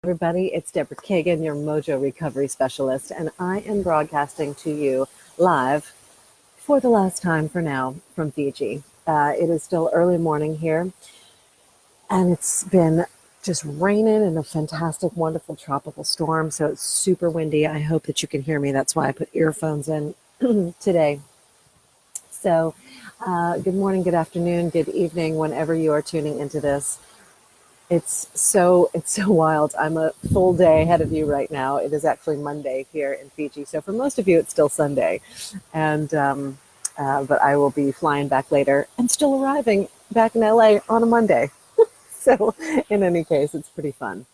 Everybody, it's Deborah Kagan, your Mojo Recovery Specialist, and I am broadcasting to you live for the last time for now from Fiji. It is still early morning here, and it's been just raining in a fantastic, wonderful tropical storm, so it's super windy. I hope that you can hear me. That's why I put earphones in today. So good morning, good afternoon, good evening, whenever you are tuning into this. It's so wild. I'm a full day ahead of you right now. It is actually Monday here in Fiji. So for most of you, it's still Sunday. And but I will be flying back later and still arriving back in LA on a Monday. So in any case, it's pretty fun.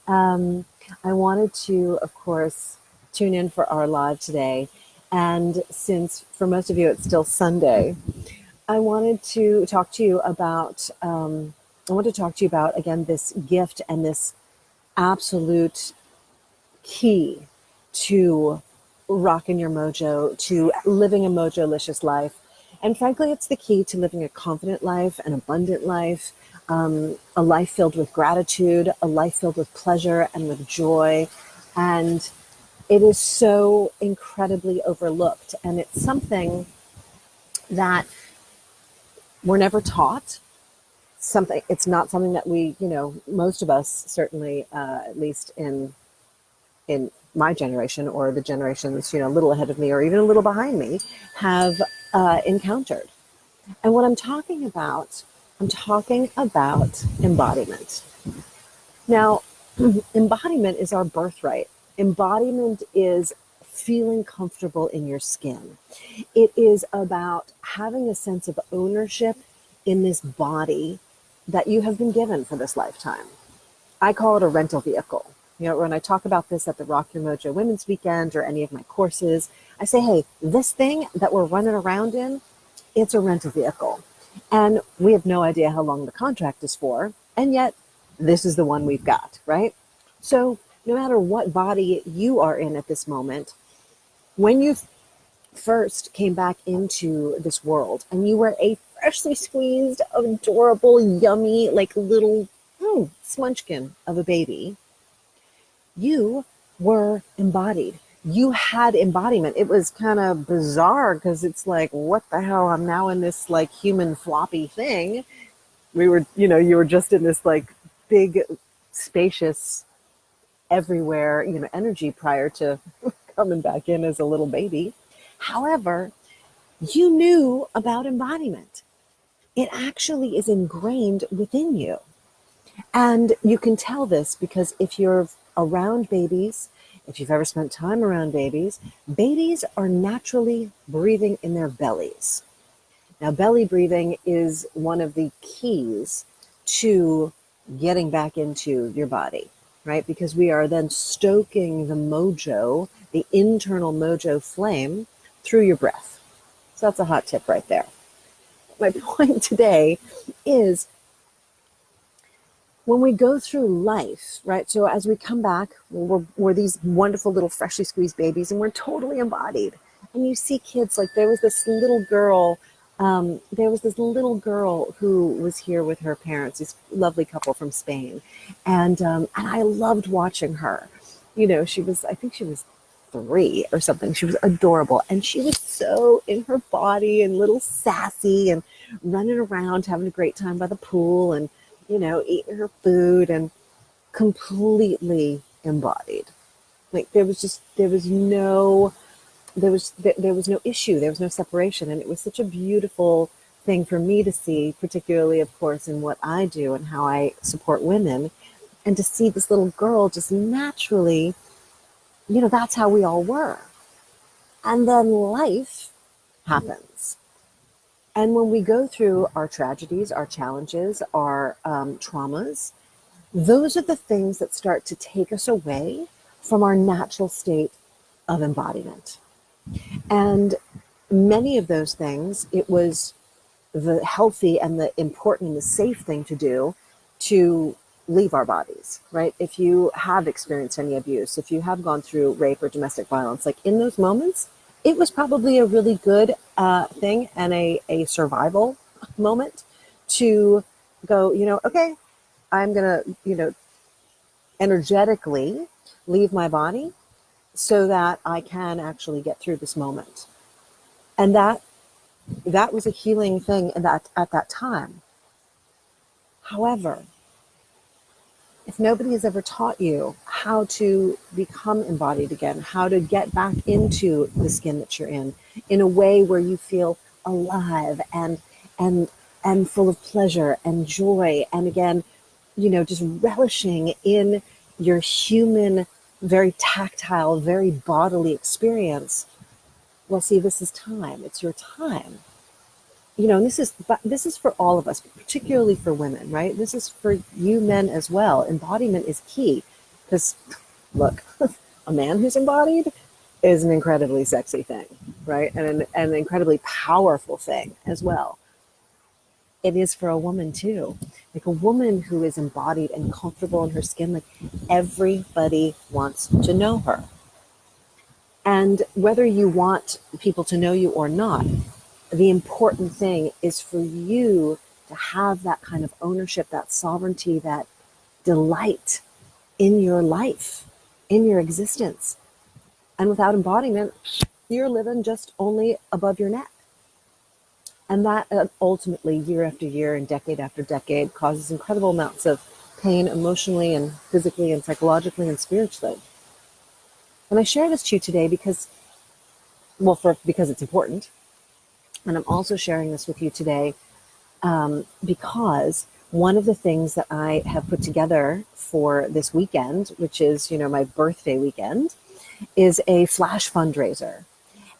I wanted to, of course, tune in for our live today. And since for most of you, it's still Sunday, I wanted to talk to you about again, this gift and this absolute key to rocking your mojo, to living a mojolicious life. And frankly, it's the key to living a confident life, an abundant life, a life filled with gratitude, a life filled with pleasure and with joy. And it is so incredibly overlooked. And it's something that we're never taught. It's not something that we, most of us certainly, at least in my generation or the generations, a little ahead of me or even a little behind me, have encountered. And what I'm talking about embodiment. Now, embodiment is our birthright. Embodiment is feeling comfortable in your skin. It is about having a sense of ownership in this body that you have been given for this lifetime. I call it a rental vehicle. When I talk about this at the Rock Your Mojo Women's Weekend or any of my courses, I say, hey, this thing that we're running around in, it's a rental vehicle. And we have no idea how long the contract is for, and yet this is the one we've got, right? So no matter what body you are in at this moment, when you first came back into this world and you were a freshly squeezed, adorable, yummy, like little smunchkin of a baby, you were embodied. You had embodiment. It was kind of bizarre because it's like, what the hell? I'm now in this like human floppy thing. You were just in this like big, spacious, everywhere, energy prior to coming back in as a little baby. However, you knew about embodiment. It actually is ingrained within you. And you can tell this because if you're around babies, if you've ever spent time around babies, babies are naturally breathing in their bellies. Now, belly breathing is one of the keys to getting back into your body, right? Because we are then stoking the mojo, the internal mojo flame through your breath. So that's a hot tip right there. My point today is when we go through life, right? So as we come back, we're these wonderful little freshly squeezed babies and we're totally embodied. And you see kids, like there was this little girl who was here with her parents, this lovely couple from Spain. And I loved watching her. I think she was 3 or something. She was adorable. And she was so in her body and little sassy and running around, having a great time by the pool and, eating her food and completely embodied. Like there was no issue. There was no separation. And it was such a beautiful thing for me to see, particularly, of course, in what I do and how I support women, and to see this little girl just naturally, that's how we all were. And then life happens. And when we go through our tragedies, our challenges, our traumas, those are the things that start to take us away from our natural state of embodiment. And many of those things, it was the healthy and the important and the safe thing to do to leave our bodies, right? If you have experienced any abuse, if you have gone through rape or domestic violence, like in those moments, it was probably a really good thing and a survival moment to go, okay, I'm going to, energetically leave my body so that I can actually get through this moment. And that was a healing thing at that time. However, if nobody has ever taught you how to become embodied again, how to get back into the skin that you're in a way where you feel alive and and full of pleasure and joy, and again, just relishing in your human, very tactile, very bodily experience. Well, see, this is time. It's your time. And this is for all of us, particularly for women, right? This is for you men as well. Embodiment is key because, look, a man who's embodied is an incredibly sexy thing, right? And an incredibly powerful thing as well. It is for a woman too. Like a woman who is embodied and comfortable in her skin, like everybody wants to know her. And whether you want people to know you or not, the important thing is for you to have that kind of ownership, that sovereignty, that delight in your life, in your existence. And without embodiment, you're living just only above your neck. And that ultimately, year after year and decade after decade, causes incredible amounts of pain emotionally and physically and psychologically and spiritually. And I share this to you today because it's important. And I'm also sharing this with you today because one of the things that I have put together for this weekend, which is, my birthday weekend, is a flash fundraiser.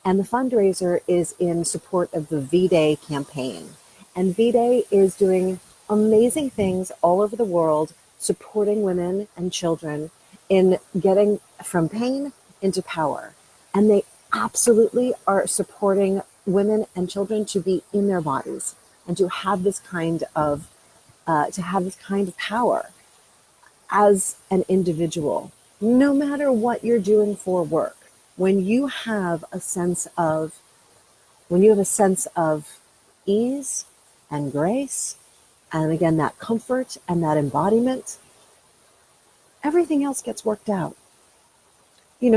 And the fundraiser is in support of the V-Day campaign. And V-Day is doing amazing things all over the world, supporting women and children in getting from pain into power. And they absolutely are supporting women and children to be in their bodies and to have this kind of power as an individual, no matter what you're doing for work. When you have a sense of ease and grace, and again, that comfort and that embodiment, everything else gets worked out.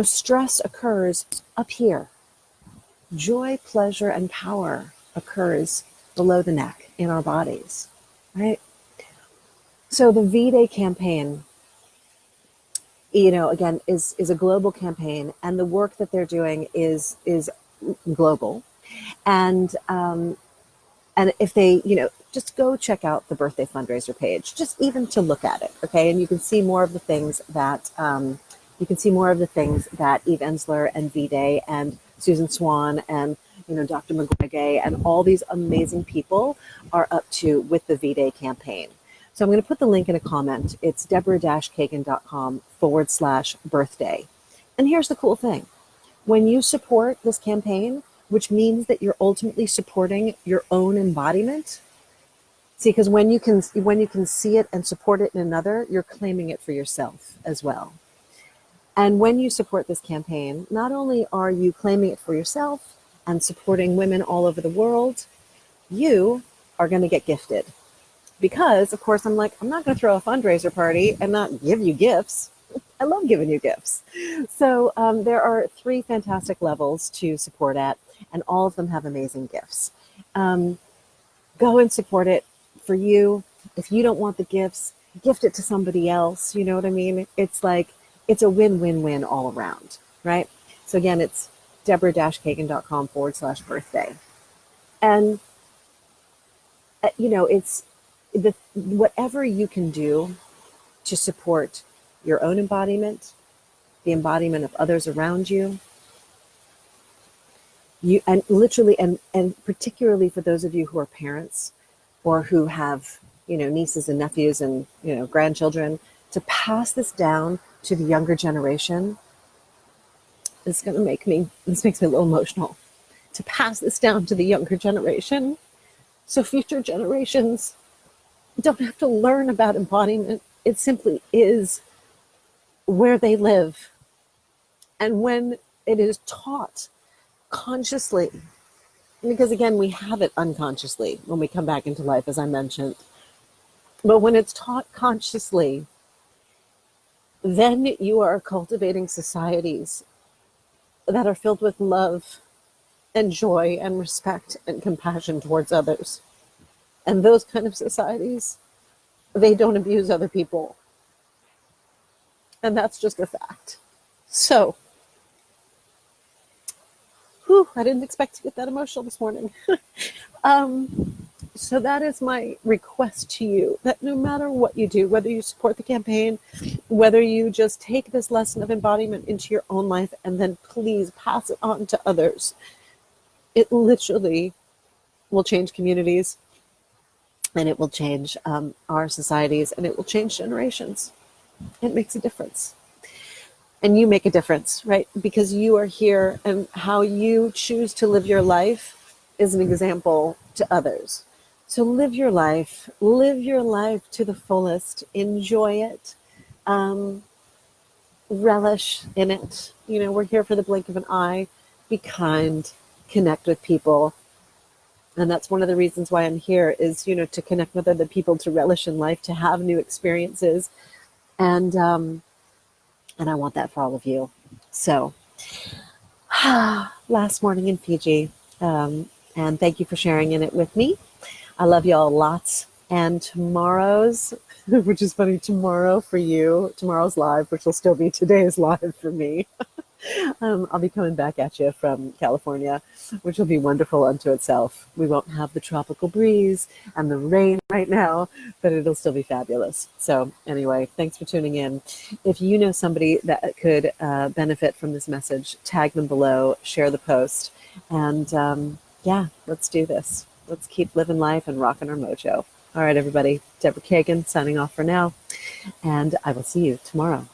Stress occurs up here. Joy, pleasure, and power occurs below the neck in our bodies, right? So the V-Day campaign, again, is a global campaign, and the work that they're doing is global. And if they, just go check out the birthday fundraiser page, just even to look at it, okay? And you can see more of the things that Eve Ensler and V-Day and Susan Swan and Dr. McGregor and all these amazing people are up to with the V-Day campaign. So I'm going to put the link in a comment. It's deborah-kagan.com/birthday. And here's the cool thing. When you support this campaign, which means that you're ultimately supporting your own embodiment. See, because when you can see it and support it in another, you're claiming it for yourself as well. And when you support this campaign, not only are you claiming it for yourself and supporting women all over the world, you are going to get gifted. Because, of course, I'm not going to throw a fundraiser party and not give you gifts. I love giving you gifts. So there are 3 fantastic levels to support at, and all of them have amazing gifts. Go and support it for you. If you don't want the gifts, gift it to somebody else. You know what I mean? It's like, it's a win-win-win all around, right? So again, it's deborah-kagan.com/birthday. And, it's whatever you can do to support your own embodiment, the embodiment of others around you, and literally, and particularly for those of you who are parents or who have, nieces and nephews and, grandchildren, to pass this down to the younger generation. This makes me a little emotional. To pass this down to the younger generation so future generations don't have to learn about embodiment. It simply is where they live. And when it is taught consciously, because again, we have it unconsciously when we come back into life, as I mentioned, but when it's taught consciously, then you are cultivating societies that are filled with love and joy and respect and compassion towards others. And those kind of societies, they don't abuse other people. And that's just a fact. So, I didn't expect to get that emotional this morning. So that is my request to you, that no matter what you do, whether you support the campaign, whether you just take this lesson of embodiment into your own life and then please pass it on to others, it literally will change communities, and it will change our societies, and it will change generations. It makes a difference. And you make a difference, right? Because you are here, and how you choose to live your life is an example to others. So live your life to the fullest, enjoy it, relish in it. You know, we're here for the blink of an eye. Be kind, connect with people. And that's one of the reasons why I'm here is, you know, to connect with other people, to relish in life, to have new experiences. And I want that for all of you. So, last morning in Fiji. And thank you for sharing in it with me. I love you all lots. And tomorrow's, which is funny, tomorrow for you, tomorrow's live, which will still be today's live for me. I'll be coming back at you from California, which will be wonderful unto itself. We won't have the tropical breeze and the rain right now, but it'll still be fabulous. So anyway, thanks for tuning in. If you know somebody that could benefit from this message, tag them below, share the post, and yeah, let's do this. Let's keep living life and rocking our mojo. All right, everybody. Deborah Kagan signing off for now, and I will see you tomorrow.